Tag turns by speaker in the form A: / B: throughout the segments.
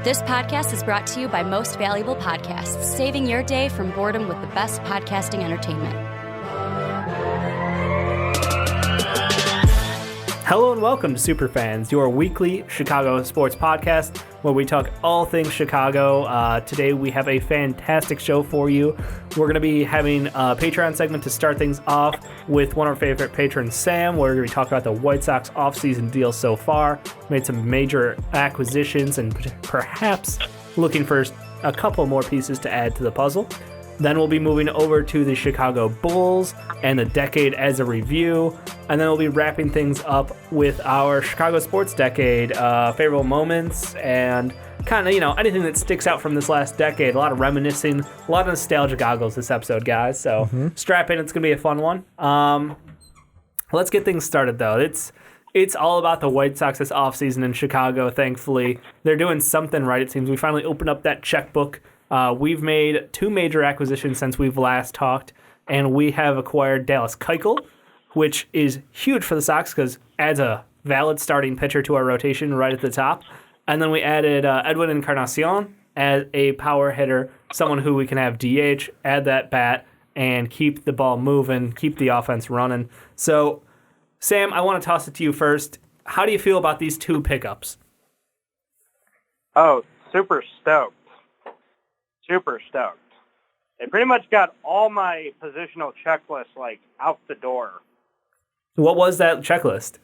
A: This podcast is brought to you by Most Valuable Podcasts, saving your day from boredom with the best podcasting entertainment.
B: Hello and welcome to Superfans, your weekly Chicago sports podcast where we talk all things Chicago. Today we have a fantastic show for you. We're going to be having a Patreon segment to start things off with one of our favorite patrons, Sam. We're going to be talking about the White Sox offseason deal so far. Made some major acquisitions and perhaps looking for a couple more pieces to add to the puzzle. Then we'll be moving over to the Chicago Bulls and the decade as a review. And then we'll be wrapping things up with our Chicago sports decade, favorable moments, and kind of, anything that sticks out from this last decade. A lot of reminiscing, a lot of nostalgia goggles this episode, guys. So strap in, it's going to be a fun one. Let's get things started, though. It's all about the White Sox this offseason in Chicago, thankfully. They're doing something right, it seems. We finally opened up that checkbook. We've made two major acquisitions since we've last talked, and we have acquired Dallas Keuchel, which is huge for the Sox because adds a valid starting pitcher to our rotation right at the top. And then we added Edwin Encarnacion as a power hitter, someone who we can have DH, add that bat, and keep the ball moving, keep the offense running. So, Sam, I want to toss it to you first. How do you feel about these two pickups?
C: Oh, super stoked. Super stoked. They pretty much got all my positional checklists, out the door.
B: What was that checklist?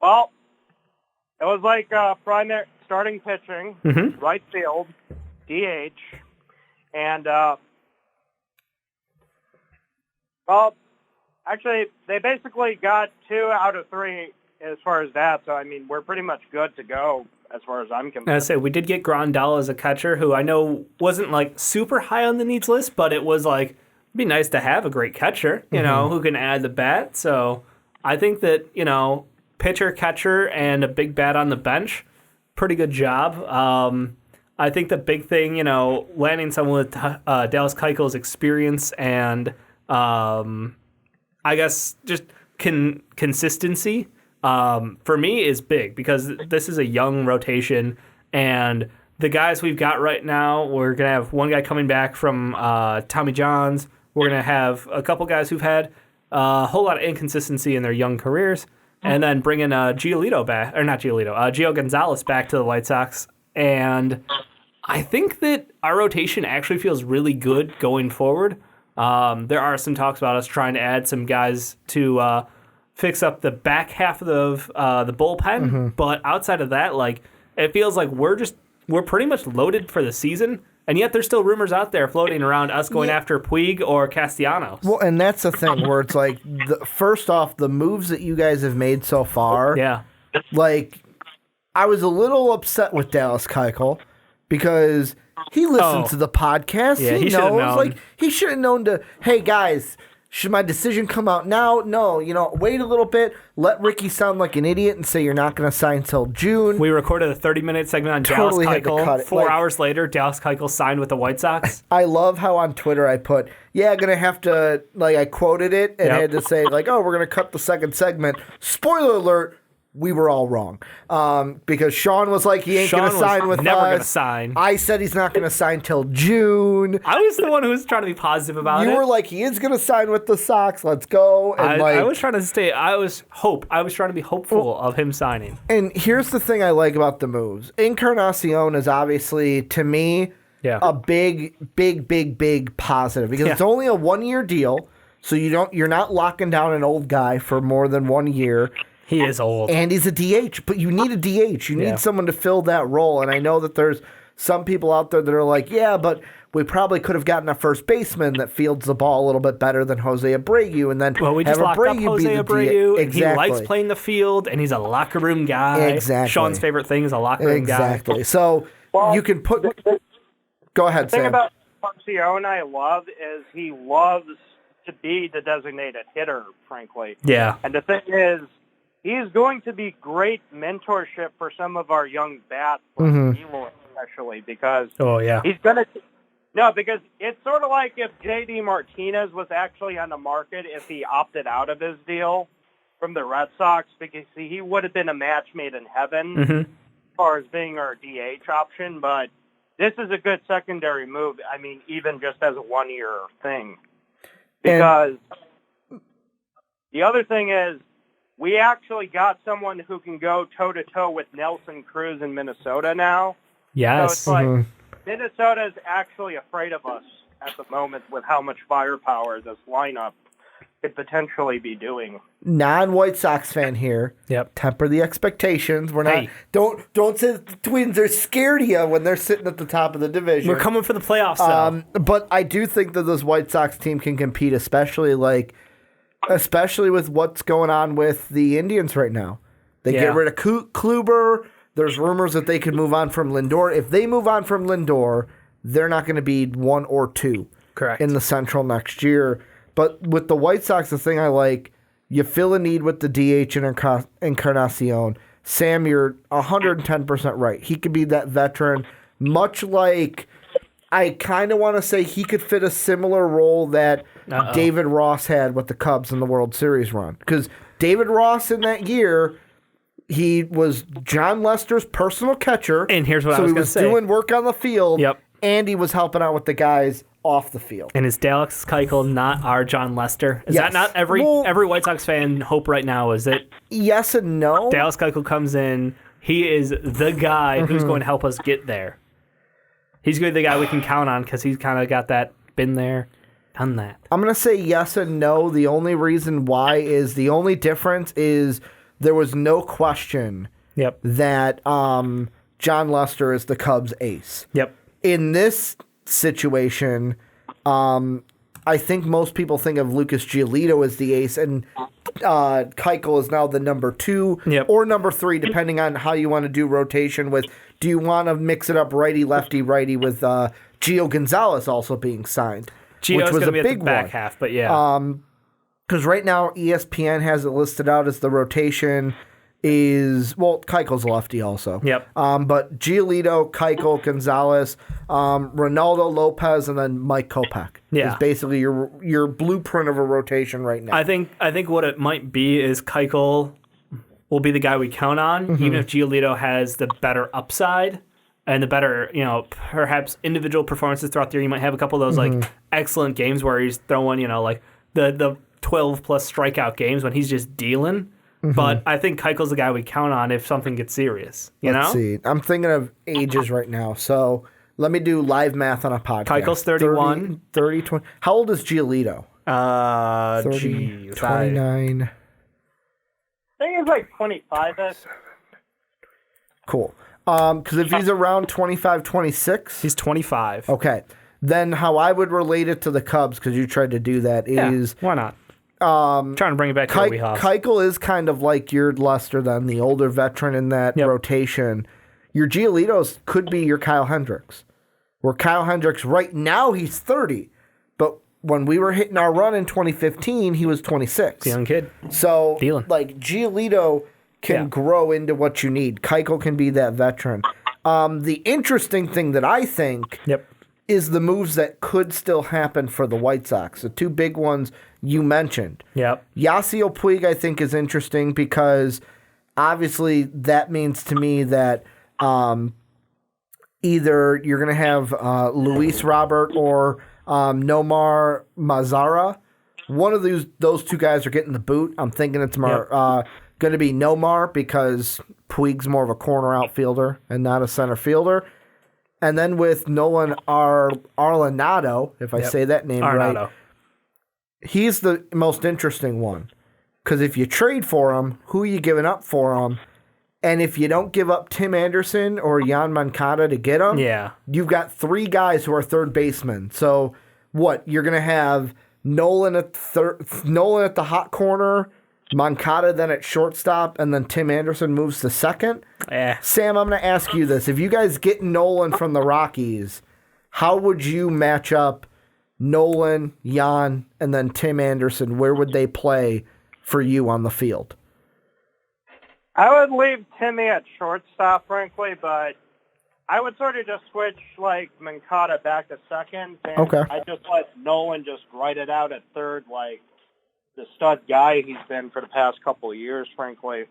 C: Well, it was primary starting pitching, right field, DH, and, actually, they basically got 2 out of 3 as far as that, so, we're pretty much good to go as far as I'm concerned.
B: I say we did get Grandal as a catcher, who I know wasn't super high on the needs list, but it was it'd be nice to have a great catcher, who can add the bat. So I think that pitcher, catcher, and a big bat on the bench, pretty good job. I think the big thing, landing someone with Dallas Keuchel's experience and I guess just consistency. For me is big because this is a young rotation, and the guys we've got right now, we're going to have one guy coming back from Tommy John's. We're going to have a couple guys who've had a whole lot of inconsistency in their young careers, and then bring in Gio Gonzalez back to the White Sox. And I think that our rotation actually feels really good going forward. There are some talks about us trying to add some guys to fix up the back half of the bullpen, but outside of that, it feels like we're pretty much loaded for the season, and yet there's still rumors out there floating around us going after Puig or Castellanos.
D: Well, and that's the thing where it's first off, the moves that you guys have made so far.
B: Yeah.
D: I was a little upset with Dallas Keuchel because he listened to the podcast.
B: Yeah,
D: he knows. He should have known to, hey, guys, should my decision come out now? No, wait a little bit. Let Ricky sound like an idiot and say you're not going to sign until June.
B: We recorded a 30-minute segment on
D: Totally
B: Dallas
D: had to
B: Keuchel.
D: cut it.
B: 4 hours later, Dallas Keuchel signed with the White Sox.
D: I love how on Twitter I put, going to have to, I quoted it and had to say, we're going to cut the second segment. Spoiler alert. We were all wrong because Sean was like, he ain't going to sign with us.
B: Never going to sign.
D: I said he's not going to sign till June.
B: I was the one who was trying to be positive about it.
D: You were like, he is going to sign with the Sox. Let's go. And
B: I was trying to stay. I was trying to be hopeful of him signing.
D: And here's the thing I like about the moves. Encarnacion is obviously, to me, a big positive because it's only a 1-year deal, so you're not locking down an old guy for more than 1 year.
B: He is old.
D: And he's a DH, but you need a DH. You need someone to fill that role. And I know that there's some people out there that are like, but we probably could have gotten a first baseman that fields the ball a little bit better than Jose Abreu. And then
B: we just locked up Jose Abreu.
D: Exactly.
B: He likes playing the field, and he's a locker room guy.
D: Exactly.
B: Sean's favorite thing is a locker room guy.
D: Exactly. So you can put... Go ahead, Sam.
C: The thing about Encarnacion I love is he loves to be the designated hitter, frankly.
B: Yeah.
C: And the thing is, he's going to be great mentorship for some of our young bats, especially because he's going to. No, because it's sort of like if J.D. Martinez was actually on the market if he opted out of his deal from the Red Sox, because he would have been a match made in heaven. far as being our DH option, but this is a good secondary move. I mean, even just as a 1-year thing. Because the other thing is, we actually got someone who can go toe-to-toe with Nelson Cruz in Minnesota now.
B: Yes.
C: So it's like Minnesota's actually afraid of us at the moment with how much firepower this lineup could potentially be doing.
D: Non-White Sox fan here.
B: Yep.
D: Temper the expectations. We're not. Don't say the Twins are scared of you when they're sitting at the top of the division.
B: We're coming for the playoffs, though.
D: But I do think that this White Sox team can compete, especially with what's going on with the Indians right now. They get rid of Kluber. There's rumors that they could move on from Lindor. If they move on from Lindor, they're not going to be 1 or 2 in the Central next year. But with the White Sox, the thing I like, you fill a need with the DH and Encarnacion. Sam, you're 110% right. He could be that veteran, much like I kind of want to say he could fit a similar role that David Ross had with the Cubs in the World Series run. Because David Ross in that year, he was John Lester's personal catcher.
B: And here's what I was going to say.
D: So he was doing work on the field, and he was helping out with the guys off the field.
B: And is Dallas Keuchel not our John Lester? Is that not every White Sox fan hope right now? Is it?
D: Yes and no.
B: Dallas Keuchel comes in. He is the guy who's going to help us get there. He's going to be the guy we can count on because he's kind of got that, been there, done that.
D: I'm going to say yes and no. The only reason why is the only difference is there was no question that John Lester is the Cubs' ace.
B: Yep.
D: In this situation, I think most people think of Lucas Giolito as the ace, and Keuchel is now the number 2 or number 3, depending on how you want to do rotation with. Do you want to mix it up righty, lefty, righty with Gio Gonzalez also being signed?
B: Gio's going to be at the back half, but
D: because right now ESPN has it listed out as the rotation is, Keuchel's a lefty also.
B: Yep.
D: But Giolito, Keuchel, Gonzalez, Ronaldo Lopez, and then Mike Kopech is basically your blueprint of a rotation right now.
B: I think what it might be is Keuchel will be the guy we count on, even if Giolito has the better upside and the better, perhaps individual performances throughout the year. You might have a couple of those excellent games where he's throwing, the 12-plus strikeout games when he's just dealing. But I think Keuchel's the guy we count on if something gets serious. Let's
D: see. I'm thinking of ages right now. So let me do live math on a podcast.
B: Keuchel's 31.
D: 30, 20. How old is Giolito?
B: 30,
D: 29.
C: I think it's like 25-ish.
D: Cool. Because if he's around 25, 26.
B: He's 25.
D: Okay. Then how I would relate it to the Cubs, because you tried to do that, is...
B: why not? Trying to bring it back to the wheelhouse.
D: Keuchel is kind of like your Lester, then the older veteran in that rotation. Your Giolitos could be your Kyle Hendricks. Where Kyle Hendricks, right now, he's 30. But when we were hitting our run in 2015, he was 26.
B: Young kid.
D: So, Giolito can grow into what you need. Keuchel can be that veteran. The interesting thing that I think is the moves that could still happen for the White Sox. The two big ones you mentioned. Yasiel Puig, I think, is interesting because obviously that means to me that either you're going to have Luis Robert or Nomar Mazara. One of those two guys are getting the boot. I'm thinking it's more going to be Nomar because Puig's more of a corner outfielder and not a center fielder. And then with Nolan Arenado, if I say that name right, he's the most interesting one. Because if you trade for him, who are you giving up for him? And if you don't give up Tim Anderson or Jan Moncada to get him, you've got 3 guys who are third basemen. So what? You're going to have Nolan at the hot corner, Moncada then at shortstop, and then Tim Anderson moves to second? Sam, I'm going to ask you this. If you guys get Nolan from the Rockies, how would you match up Nolan, Jan, and then Tim Anderson? Where would they play for you on the field?
C: I would leave Timmy at shortstop, frankly, but I would sort of just switch, Moncada back to second, and I just let Nolan just write it out at third, the stud guy he's been for the past couple of years, frankly.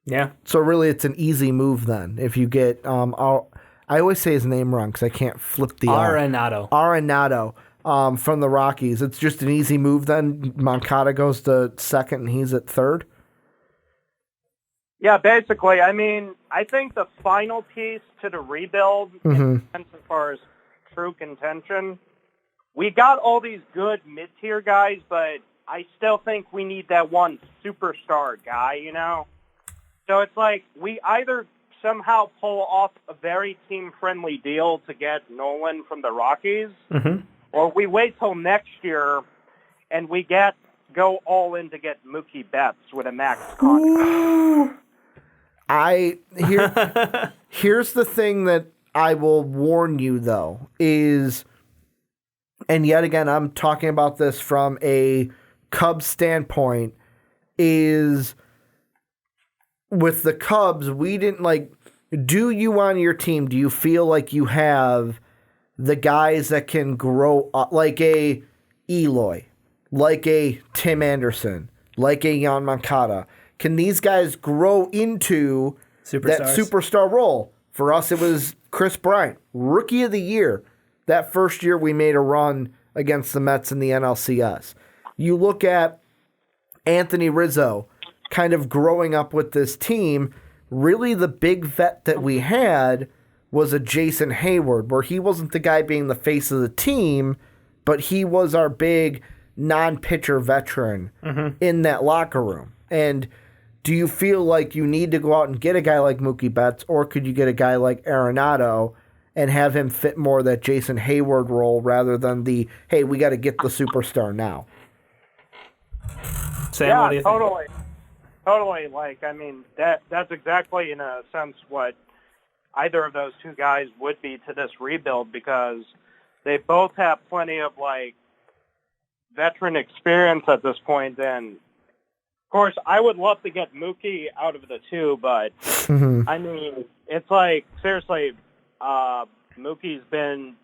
B: Yeah.
D: So really, it's an easy move then. If you get, I always say his name wrong because I can't flip the
B: Arenado
D: from the Rockies. It's just an easy move then. Moncada goes to second and he's at third.
C: Yeah, basically. I mean, I think the final piece to the rebuild, in as far as true contention, we got all these good mid-tier guys, but I still think we need that one superstar guy, you know? So it's like we either somehow pull off a very team-friendly deal to get Nolan from the Rockies, or we wait till next year and we go all in to get Mookie Betts with a max contract.
D: Here's the thing that I will warn you, though, is, and yet again, I'm talking about this from a Cubs standpoint, is with the Cubs, we didn't do you on your team, do you feel like you have the guys that can grow up, like a Eloy, like a Tim Anderson, like a Jan Moncada? Can these guys grow into that superstar role? For us, it was Chris Bryant, Rookie of the Year. That first year we made a run against the Mets in the NLCS. You look at Anthony Rizzo kind of growing up with this team. Really the big vet that we had was a Jason Hayward, where he wasn't the guy being the face of the team, but he was our big non-pitcher veteran in that locker room. And do you feel like you need to go out and get a guy like Mookie Betts, or could you get a guy like Arenado and have him fit more of that Jason Hayward role rather than the, hey, we got to get the superstar now?
B: Sam, what do you think?
C: Totally. I mean, that's exactly, in a sense, what either of those two guys would be to this rebuild, because they both have plenty of, veteran experience at this point. And, of course, I would love to get Mookie out of the two, but, I mean, it's seriously, Mookie's been,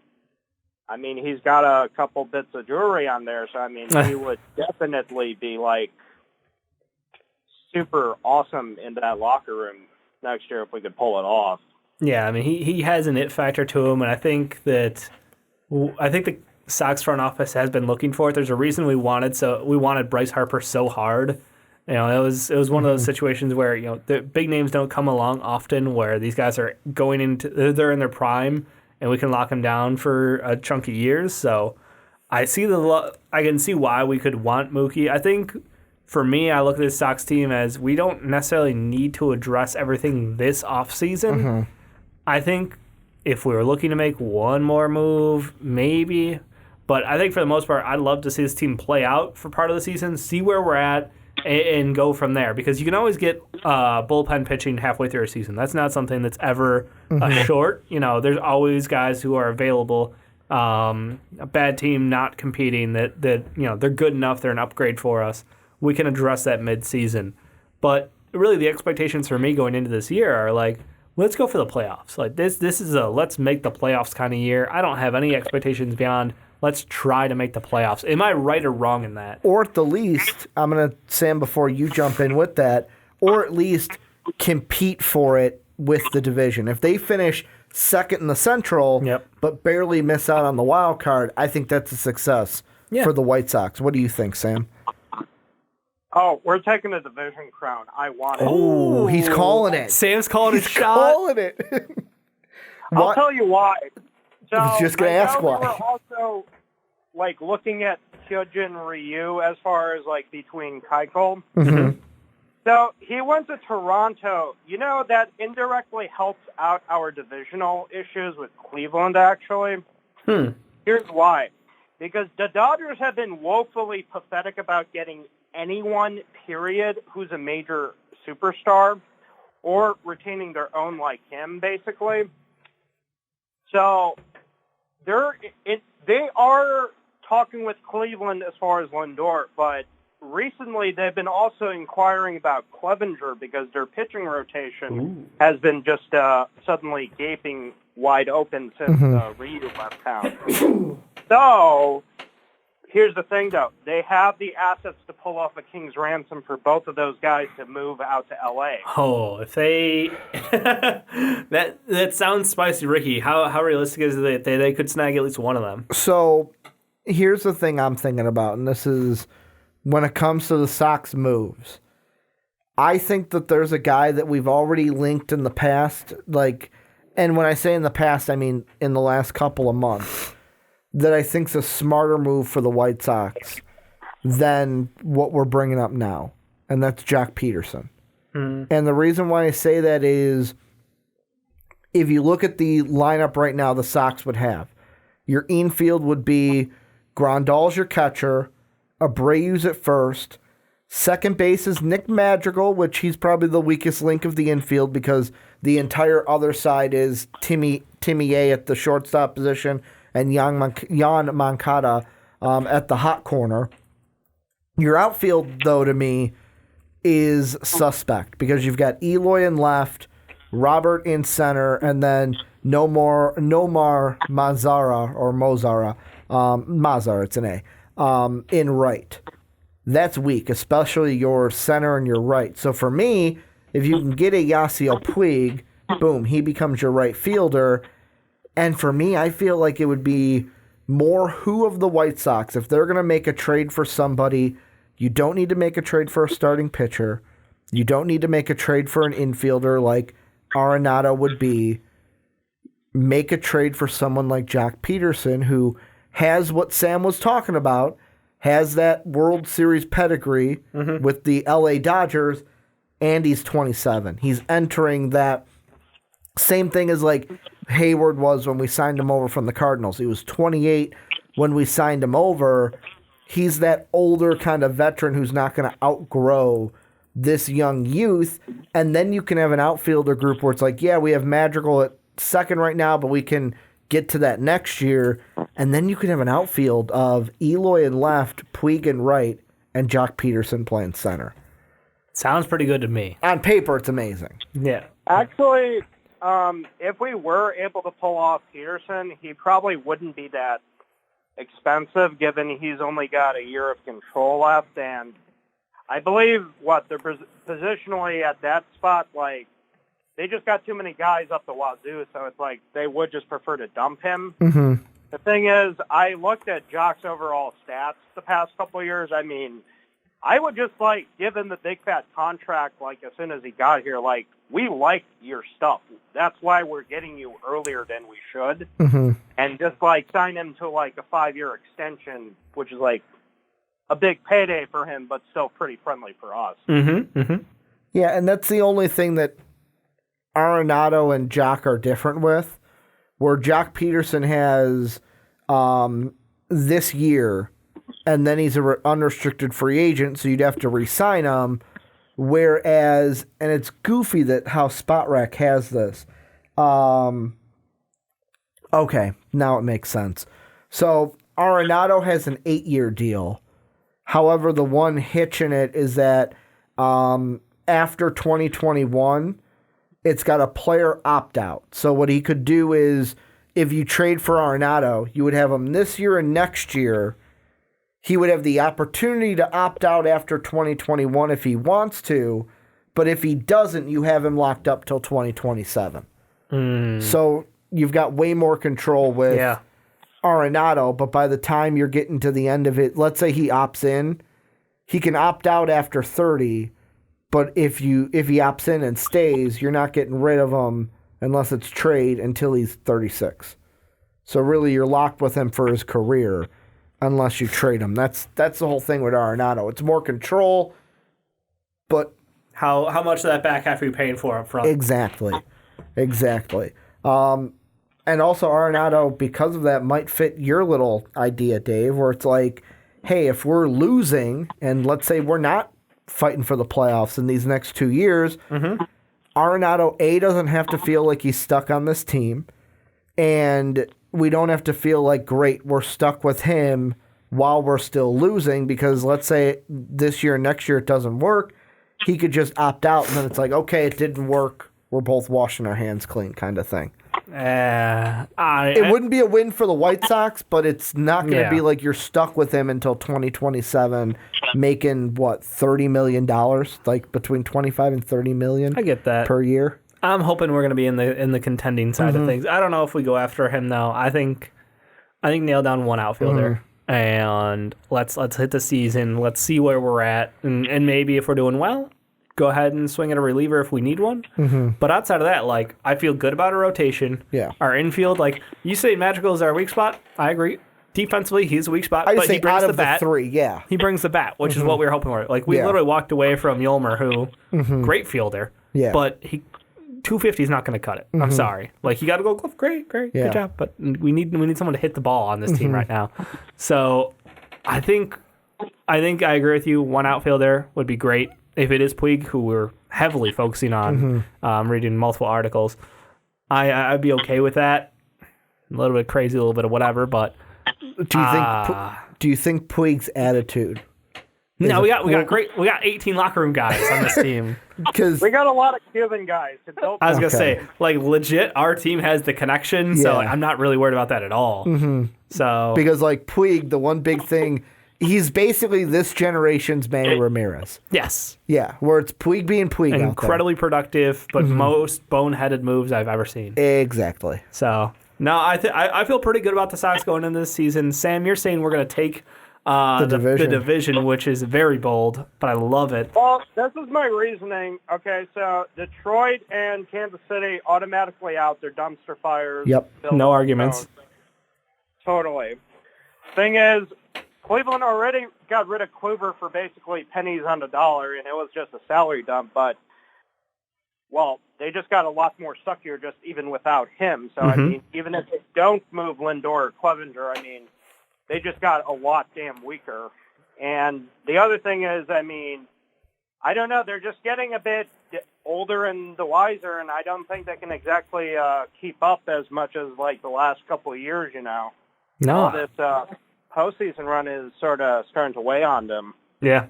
C: he's got a couple bits of jewelry on there, so, he would definitely be, super awesome in that locker room next year if we could pull it off.
B: Yeah, he has an it factor to him, and I think the Sox front office has been looking for it. There's a reason we wanted Bryce Harper so hard. It was one of those situations where the big names don't come along often, where these guys are they're in their prime, and we can lock them down for a chunk of years. So I can see why we could want Mookie. I think, for me, I look at this Sox team as we don't necessarily need to address everything this offseason. I think if we were looking to make one more move, maybe. But I think for the most part, I'd love to see this team play out for part of the season, see where we're at, and go from there. Because you can always get bullpen pitching halfway through a season. That's not something that's ever short. There's always guys who are available. A bad team not competing that they're good enough, they're an upgrade for us. We can address that mid-season. But really the expectations for me going into this year are let's go for the playoffs. This is a let's make the playoffs kind of year. I don't have any expectations beyond let's try to make the playoffs. Am I right or wrong in that?
D: Or at the least, I'm going to, Sam, before you jump in with that, or at least compete for it with the division. If they finish second in the Central, but barely miss out on the wild card, I think that's a success for the White Sox. What do you think, Sam?
C: Oh, we're taking the division crown. I want it.
D: Oh, he's calling it.
B: Sam's calling it shot.
D: Calling it.
C: I'll tell you why. So,
D: I was just going to ask why.
C: We were also, looking at Hyunjin Ryu as far as, between Keuchel. So, he went to Toronto. That indirectly helps out our divisional issues with Cleveland, actually. Here's why. Because the Dodgers have been woefully pathetic about getting anyone, period, who's a major superstar, or retaining their own like him, basically. So they are talking with Cleveland as far as Lindor, but recently they've been also inquiring about Clevenger because their pitching rotation has been just suddenly gaping wide open since Ryu left town. So here's the thing, though. They have the assets to pull off a king's ransom for both of those guys to move out to L.A.
B: Oh, if they... that sounds spicy, Ricky. How realistic is it that they could snag at least one of them?
D: So here's the thing I'm thinking about, and this is when it comes to the Sox moves. I think that there's a guy that we've already linked in the past, and when I say in the past, I mean in the last couple of months, that I think's a smarter move for the White Sox than what we're bringing up now, and that's Jock Peterson. And the reason why I say that is if you look at the lineup right now the Sox would have, your infield would be Grandal's your catcher, Abreu's at first, second base is Nick Madrigal, which he's probably the weakest link of the infield because the entire other side is Timmy A at the shortstop position and Yan Moncada at the hot corner. Your outfield, though, to me, is suspect because you've got Eloy in left, Robert in center, and then Nomar Mazara, it's an A, in right. That's weak, especially your center and your right. So for me, if you can get a Yasiel Puig, boom, he becomes your right fielder. And for me, I feel like it would be more who of the White Sox. If they're going to make a trade for somebody, you don't need to make a trade for a starting pitcher. You don't need to make a trade for an infielder like Arenado would be. Make a trade for someone like Jock Peterson, who has what Sam was talking about, has that World Series pedigree with the LA Dodgers, and he's 27. He's entering that same thing as like Hayward was when we signed him over from the Cardinals. He was 28 when we signed him over. He's that older kind of veteran who's not going to outgrow this young youth. And then you can have an outfielder group where it's like, yeah, we have Madrigal at second right now, but we can get to that next year. And then you can have an outfield of Eloy in left, Puig in right, and Jock Peterson playing center.
B: Sounds pretty good to me.
D: On paper, it's amazing.
B: Yeah.
C: Actually, if we were able to pull off Peterson, he probably wouldn't be that expensive, given he's only got a year of control left. And I believe they're positionally at that spot, like, they just got too many guys up the wazoo, so it's like they would just prefer to dump him.
D: Mm-hmm.
C: The thing is, I looked at Jock's overall stats the past couple of years. I mean, I would just, give him the big fat contract, as soon as he got here. We like your stuff. That's why we're getting you earlier than we should.
D: Mm-hmm.
C: And just, sign him to, a 5-year extension, which is, a big payday for him, but still pretty friendly for us.
B: Mm-hmm. Mm-hmm.
D: Yeah, and that's the only thing that Arenado and Jock are different with, where Jock Peterson has this year, and then he's an unrestricted free agent, so you'd have to re-sign him. Whereas, and it's goofy that how Spot Rack has this. Okay, now it makes sense. So Arenado has an 8-year deal. However, the one hitch in it is that after 2021, it's got a player opt-out. So what he could do is, if you trade for Arenado, you would have him this year and next year. He would have the opportunity to opt out after 2021 if he wants to, but if he doesn't, you have him locked up till 2027. So you've got way more control with Arenado, but by the time you're getting to the end of it, let's say he opts in, he can opt out after 30, but if he opts in and stays, you're not getting rid of him unless it's trade until he's 36. So really, you're locked with him for his career unless you trade him. That's the whole thing with Arenado. It's more control, but
B: how much of that back half are you paying for up front?
D: Exactly. And also Arenado, because of that, might fit your little idea, Dave, where it's like, hey, if we're losing, and let's say we're not fighting for the playoffs in these next 2 years, Arenado, doesn't have to feel like he's stuck on this team, and we don't have to feel like, great, we're stuck with him while we're still losing, because let's say this year, next year, it doesn't work. He could just opt out, and then it's like, okay, it didn't work. We're both washing our hands clean kind of thing. It wouldn't be a win for the White Sox, but it's not going to be like you're stuck with him until 2027, making $30 million, like between 25 and 30 million.
B: I get that
D: per year.
B: I'm hoping we're going to be in the contending side of things. I don't know if we go after him though. I think nail down one outfielder and let's hit the season. Let's see where we're at, and maybe if we're doing well, go ahead and swing at a reliever if we need one. But outside of that, like, I feel good about our rotation.
D: Yeah.
B: Our infield, like, you say Magical is our weak spot. I agree. Defensively, he's a weak spot, but he brings the bat.
D: Three, yeah.
B: He brings the bat, which is what we were hoping for. Like, we literally walked away from Yolmer, who, great fielder, but 250 is not going to cut it. I'm sorry. Like, you got to go, great, good job. But we need someone to hit the ball on this team right now. So I think I agree with you. One outfielder would be great. If it is Puig, who we're heavily focusing on, reading multiple articles, I'd be okay with that. A little bit crazy, a little bit of whatever, but
D: do you think Puig's attitude?
B: No, we got 18 locker room guys on this team.
C: Because we got a lot of Cuban guys.
B: I was gonna say, like, legit, our team has the connection, so I'm not really worried about that at all. So
D: because like Puig, the one big thing. He's basically this generation's Manny Ramirez.
B: Yes.
D: Yeah, where it's Puig being Puig out there.
B: Incredibly productive, but most boneheaded moves I've ever seen.
D: Exactly.
B: So, no, I feel pretty good about the Sox going into this season. Sam, you're saying we're going to take the division, which is very bold, but I love it.
C: Well, this is my reasoning. Okay, so Detroit and Kansas City automatically out. They're dumpster fires.
D: Yep.
B: No arguments.
C: Totally. Thing is, Cleveland already got rid of Kluber for basically pennies on the dollar, and it was just a salary dump. But, well, they just got a lot more suckier just even without him. So, I mean, even if they don't move Lindor or Clevenger, I mean, they just got a lot damn weaker. And the other thing is, I mean, I don't know. They're just getting a bit older and the wiser, and I don't think they can exactly keep up as much as, like, the last couple of years, you know.
B: No.
C: All this postseason run is sort of starting to weigh on them.
B: Yeah.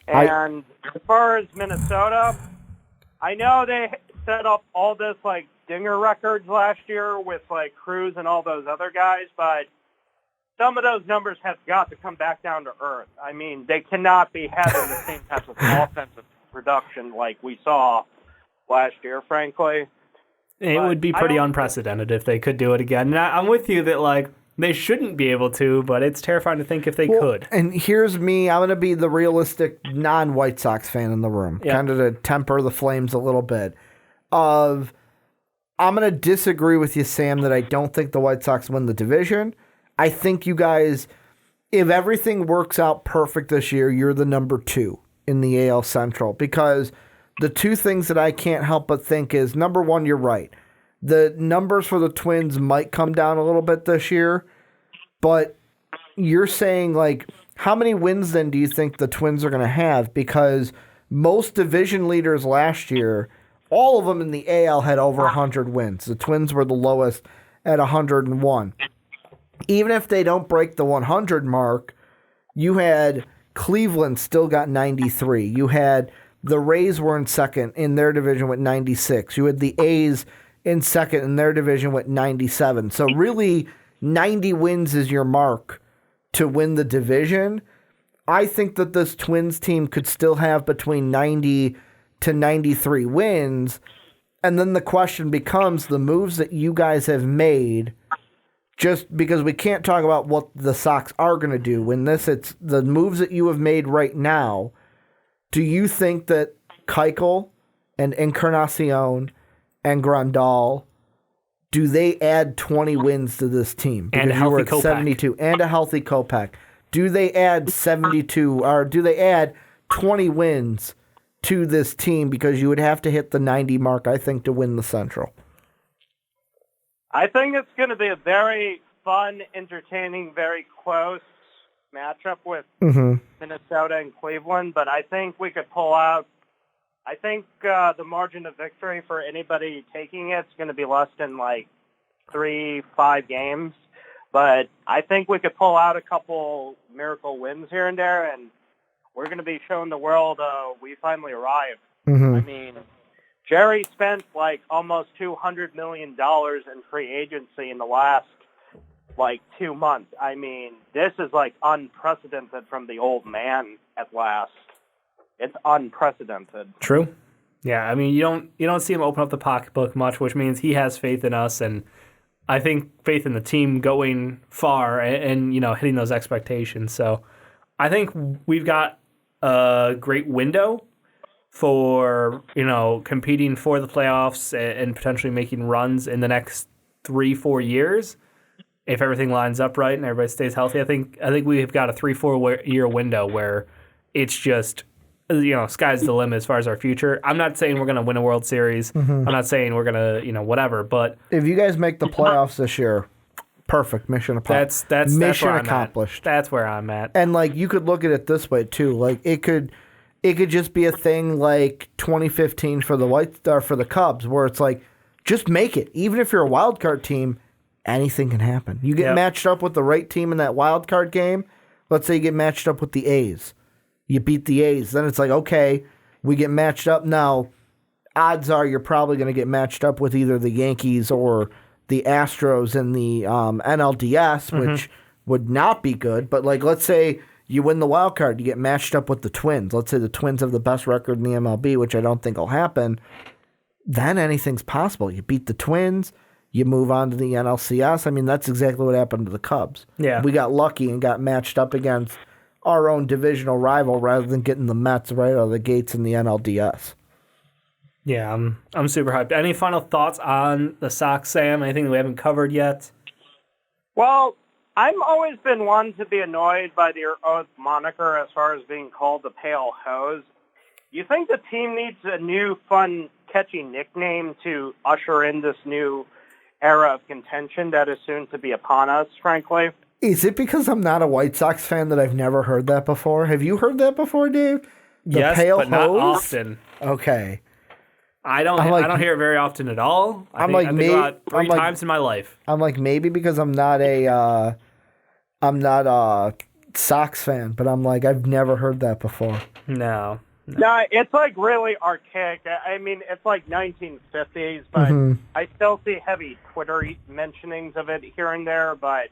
C: And as far as Minnesota, I know they set up all this, like, dinger records last year with, like, Cruz and all those other guys, but some of those numbers have got to come back down to earth. I mean, they cannot be having the same type of offensive production like we saw last year, frankly.
B: It would be pretty unprecedented if they could do it again. And I'm with you that, like, they shouldn't be able to, but it's terrifying to think if they could.
D: And here's me. I'm going to be the realistic non-White Sox fan in the room, kind of to temper the flames a little bit. I'm going to disagree with you, Sam, that I don't think the White Sox win the division. I think you guys, if everything works out perfect this year, you're the number 2 in the AL Central. Because the two things that I can't help but think is, number one, you're right. The numbers for the Twins might come down a little bit this year, but you're saying, like, how many wins then do you think the Twins are going to have? Because most division leaders last year, all of them in the AL had over 100 wins. The Twins were the lowest at 101. Even if they don't break the 100 mark, you had Cleveland still got 93. You had the Rays were in second in their division with 96. You had the A's in second in their division with 97. So really, 90 wins is your mark to win the division. I think that this Twins team could still have between 90 to 93 wins. And then the question becomes the moves that you guys have made, just because we can't talk about what the Sox are going to do. When it's the moves that you have made right now. Do you think that Keuchel and Encarnacion and Grandal, do they add 20 wins to this team?
B: Because and a healthy Kopech.
D: 72 and a healthy Kopech. Do they add 72 or do they add 20 wins to this team? Because you would have to hit the 90 mark, I think, to win the Central.
C: I think it's going to be a very fun, entertaining, very close matchup with Minnesota and Cleveland, but I think we could pull out. I think the margin of victory for anybody taking it's going to be less than like 3-5 games, but I think we could pull out a couple miracle wins here and there, and we're going to be showing the world we finally arrived. I mean, Jerry spent like almost $200 million in free agency in the last 2 months. I mean, this is unprecedented from the old man at last. It's unprecedented.
B: True. Yeah, I mean, you don't see him open up the pocketbook much, which means he has faith in us, and I think faith in the team going far and hitting those expectations. So I think we've got a great window for competing for the playoffs and potentially making runs in the next 3-4 years if everything lines up right and everybody stays healthy. I think we've got a 3-4 year window where it's just sky's the limit as far as our future. I'm not saying we're going to win a World Series. Mm-hmm. I'm not saying we're going to whatever. But
D: if you guys make the playoffs this year, perfect, mission accomplished.
B: That's
D: mission
B: where
D: accomplished.
B: That's where I'm at.
D: And you could look at it this way too. It could just be a thing like 2015 for the Cubs, where it's just make it. Even if you're a wild card team, anything can happen. You get matched up with the right team in that wild card game. Let's say you get matched up with the A's. You beat the A's. Then it's okay, we get matched up now. Odds are you're probably going to get matched up with either the Yankees or the Astros in the NLDS, which would not be good. But let's say you win the wild card, you get matched up with the Twins. Let's say the Twins have the best record in the MLB, which I don't think will happen. Then anything's possible. You beat the Twins, you move on to the NLCS. I mean, that's exactly what happened to the Cubs.
B: Yeah.
D: We got lucky and got matched up against our own divisional rival rather than getting the Mets right out of the gates in the NLDS.
B: Yeah, I'm super hyped. Any final thoughts on the Sox, Sam? Anything that we haven't covered yet?
C: Well, I've always been one to be annoyed by their own moniker as far as being called the Pale Hose. You think the team needs a new, fun, catchy nickname to usher in this new era of contention that is soon to be upon us, frankly?
D: Is it because I'm not a White Sox fan that I've never heard that before? Have you heard that before, Dave?
B: Yes,
D: Pale
B: but
D: Hose?
B: not often.
D: Okay.
B: I don't hear it very often at all. I think about three times in my life.
D: I'm maybe because I'm not a Sox fan, but I've never heard that before.
B: No,
C: it's really archaic. I mean, it's 1950s, but I still see heavy Twitter mentionings of it here and there. But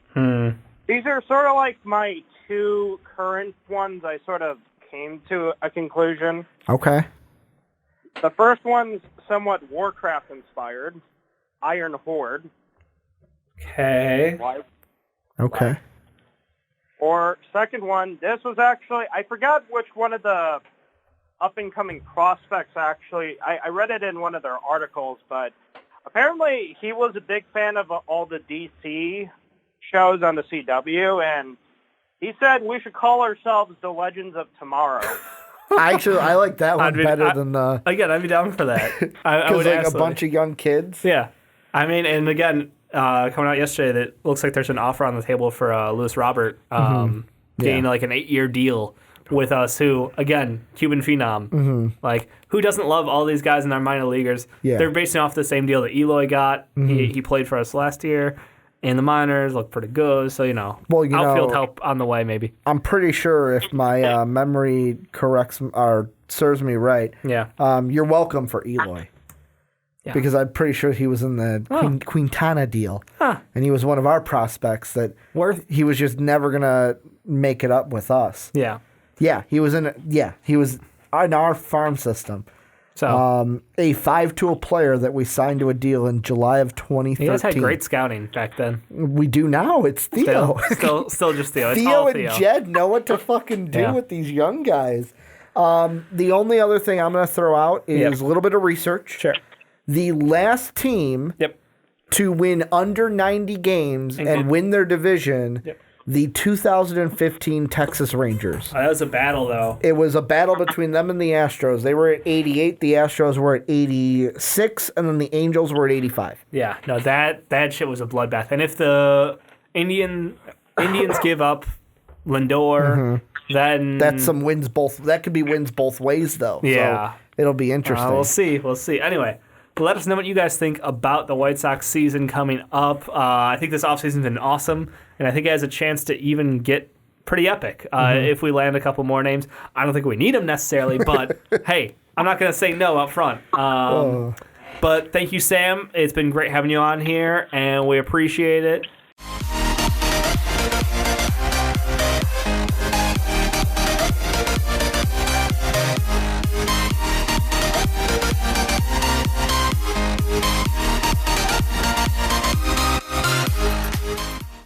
C: these are sort of my two current ones. I sort of came to a conclusion.
D: Okay.
C: The first one's somewhat Warcraft inspired, Iron Horde.
B: Okay.
C: Okay. Or second one, this was actually, I forgot which one of the up-and-coming prospects, actually. I read it in one of their articles, but apparently he was a big fan of all the DC shows on the CW, and he said we should call ourselves the Legends of Tomorrow.
D: Actually, I like that one better than the...
B: Again, I'd be down for that. I would
D: a bunch of young kids?
B: Yeah. I mean, and again, coming out yesterday, that looks like there's an offer on the table for Lewis Robert getting an 8-year deal with us, who, again, Cuban phenom. Who doesn't love all these guys in our minor leaguers?
D: Yeah.
B: They're basing off the same deal that Eloy got. He played for us last year. In the minors, looked pretty good. So, outfield help on the way, maybe.
D: I'm pretty sure if my memory corrects or serves me right, you're welcome for Eloy. Yeah. Because I'm pretty sure he was in the Quintana deal. Huh. And he was one of our prospects that he was just never going to make it up with us.
B: Yeah.
D: Yeah, he was in our farm system.
B: So
D: a 5-tool player that we signed to a deal in July of 2013.
B: You guys had great scouting back then.
D: We do now. It's Theo.
B: Still just Theo. It's
D: Theo
B: all
D: and
B: Theo.
D: Jed know what to fucking do with these young guys. The only other thing I'm going to throw out is a little bit of research.
B: Sure.
D: The last team to win under 90 games and win their division, the 2015 Texas Rangers.
B: That was a battle, though.
D: It was a battle between them and the Astros. They were at 88, the Astros were at 86, and then the Angels were at 85.
B: Yeah, no, that shit was a bloodbath. And if the Indians give up Lindor, then
D: that's some wins both. That could be wins both ways, though.
B: Yeah,
D: so it'll be interesting.
B: We'll see. Anyway. Let us know what you guys think about the White Sox season coming up. I think this offseason's been awesome, and I think it has a chance to even get pretty epic if we land a couple more names. I don't think we need them necessarily, but hey, I'm not going to say no up front. But thank you, Sam. It's been great having you on here, and we appreciate it.